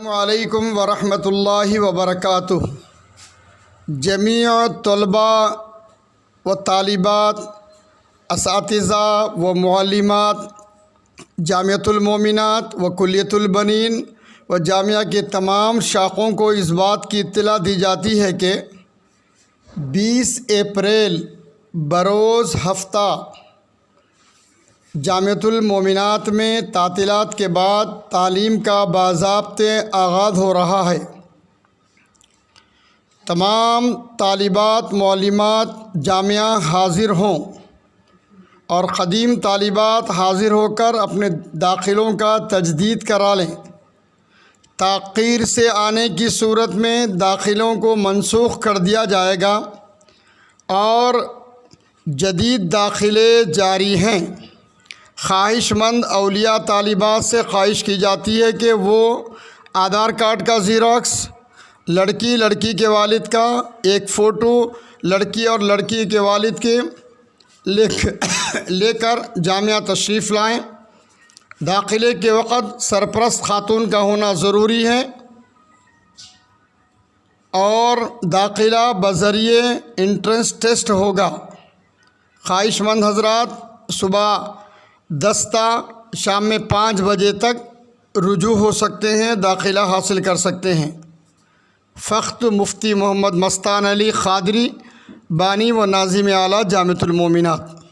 السلام علیکم ورحمۃ اللہ وبرکاتہ۔ جمیع طلباء و طالبات، اساتذہ و معلمات جامعۃ المومنات و کلیۃ البنین و جامعہ کے تمام شاخوں کو اس بات کی اطلاع دی جاتی ہے کہ 20 اپریل بروز ہفتہ جامعۃ المومنات میں تعطیلات کے بعد تعلیم کا باضابطہ آغاز ہو رہا ہے۔ تمام طالبات معلمات جامعہ حاضر ہوں اور قدیم طالبات حاضر ہو کر اپنے داخلوں کا تجدید کرا لیں۔ تاخیر سے آنے کی صورت میں داخلوں کو منسوخ کر دیا جائے گا اور جدید داخلے جاری ہیں۔ خواہش مند اولیاء طالبات سے خواہش کی جاتی ہے کہ وہ آدھار کارڈ کا زیروکس، لڑکی کے والد کا ایک فوٹو، لڑکی اور لڑکی کے والد کے لے کر جامعہ تشریف لائیں۔ داخلے کے وقت سرپرست خاتون کا ہونا ضروری ہے اور داخلہ بذریعہ انٹرنس ٹیسٹ ہوگا۔ خواہش مند حضرات صبح 10 تا شام میں 5 بجے تک رجوع ہو سکتے ہیں، داخلہ حاصل کر سکتے ہیں۔ فخر مفتی محمد مستان علی قادری، بانی و ناظم اعلیٰ جامعۃ المومنات۔